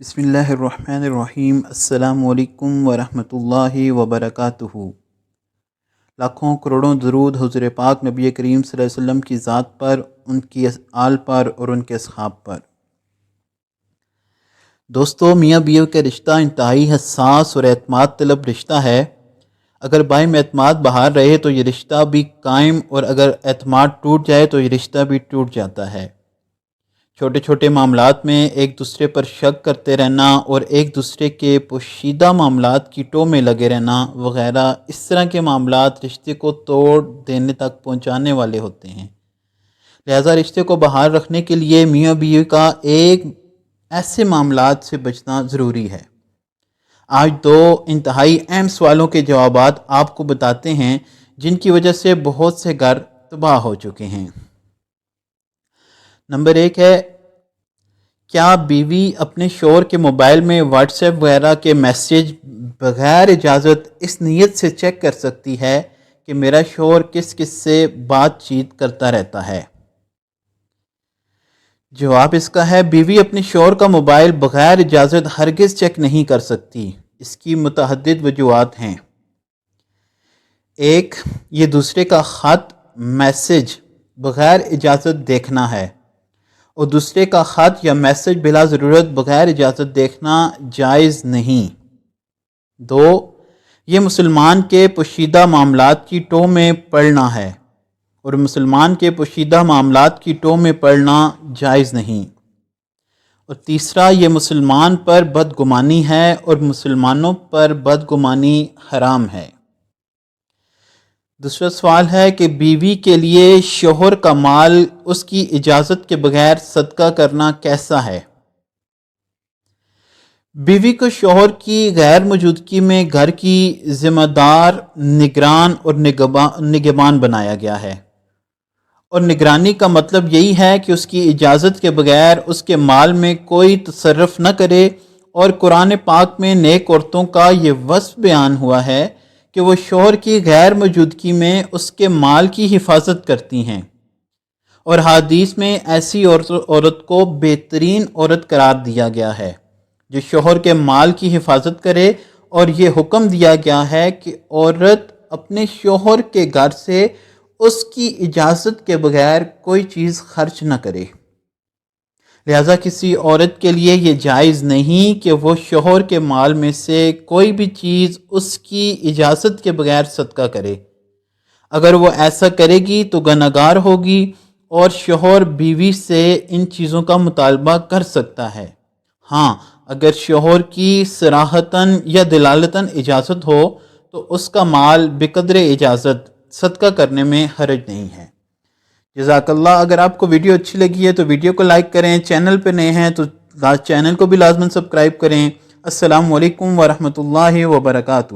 بسم اللہ الرحمن الرحیم۔ السلام علیکم ورحمۃ اللہ وبرکاتہ۔ لاکھوں کروڑوں درود حضور پاک نبی کریم صلی اللہ علیہ وسلم کی ذات پر، ان کی آل پر اور ان کے اصحاب پر۔ دوستو، میاں بیوی کا رشتہ انتہائی حساس اور اعتماد طلب رشتہ ہے۔ اگر باہم اعتماد باہر رہے تو یہ رشتہ بھی قائم، اور اگر اعتماد ٹوٹ جائے تو یہ رشتہ بھی ٹوٹ جاتا ہے۔ چھوٹے چھوٹے معاملات میں ایک دوسرے پر شک کرتے رہنا اور ایک دوسرے کے پوشیدہ معاملات کی ٹو میں لگے رہنا وغیرہ، اس طرح کے معاملات رشتے کو توڑ دینے تک پہنچانے والے ہوتے ہیں۔ لہذا رشتے کو بحال رکھنے کے لیے میاں بیوی کا ایک ایسے معاملات سے بچنا ضروری ہے۔ آج دو انتہائی اہم سوالوں کے جوابات آپ کو بتاتے ہیں، جن کی وجہ سے بہت سے گھر تباہ ہو چکے ہیں۔ نمبر 1 ہے، کیا بیوی اپنے شوہر کے موبائل میں واٹس ایپ وغیرہ کے میسیج بغیر اجازت اس نیت سے چیک کر سکتی ہے کہ میرا شوہر کس کس سے بات چیت کرتا رہتا ہے؟ جواب اس کا ہے، بیوی اپنے شوہر کا موبائل بغیر اجازت ہرگز چیک نہیں کر سکتی۔ اس کی متعدد وجوہات ہیں۔ 1، یہ دوسرے کا خط میسیج بغیر اجازت دیکھنا ہے، اور دوسرے کا خط یا میسیج بلا ضرورت بغیر اجازت دیکھنا جائز نہیں۔ 2، یہ مسلمان کے پوشیدہ معاملات کی ٹو میں پڑنا ہے، اور مسلمان کے پوشیدہ معاملات کی ٹو میں پڑنا جائز نہیں۔ اور تیسرا، یہ مسلمان پر بدگمانی ہے، اور مسلمانوں پر بدگمانی حرام ہے۔ دوسرا سوال ہے کہ بیوی کے لیے شوہر کا مال اس کی اجازت کے بغیر صدقہ کرنا کیسا ہے؟ بیوی کو شوہر کی غیر موجودگی میں گھر کی ذمہ دار، نگران اور نگہبان بنایا گیا ہے، اور نگرانی کا مطلب یہی ہے کہ اس کی اجازت کے بغیر اس کے مال میں کوئی تصرف نہ کرے۔ اور قرآن پاک میں نیک عورتوں کا یہ وصف بیان ہوا ہے کہ وہ شوہر کی غیر موجودگی میں اس کے مال کی حفاظت کرتی ہیں، اور حدیث میں ایسی عورت کو بہترین عورت قرار دیا گیا ہے جو شوہر کے مال کی حفاظت کرے، اور یہ حکم دیا گیا ہے کہ عورت اپنے شوہر کے گھر سے اس کی اجازت کے بغیر کوئی چیز خرچ نہ کرے۔ لہذا کسی عورت کے لیے یہ جائز نہیں کہ وہ شوہر کے مال میں سے کوئی بھی چیز اس کی اجازت کے بغیر صدقہ کرے۔ اگر وہ ایسا کرے گی تو گنہگار ہوگی، اور شوہر بیوی سے ان چیزوں کا مطالبہ کر سکتا ہے۔ ہاں، اگر شوہر کی صراحتاً یا دلالتاً اجازت ہو تو اس کا مال بقدر اجازت صدقہ کرنے میں حرج نہیں ہے۔ جزاک اللہ۔ اگر آپ کو ویڈیو اچھی لگی ہے تو ویڈیو کو لائک کریں، چینل پہ نئے ہیں تو چینل کو بھی لازماً سبسکرائب کریں۔ السلام علیکم ورحمۃ اللہ وبرکاتہ۔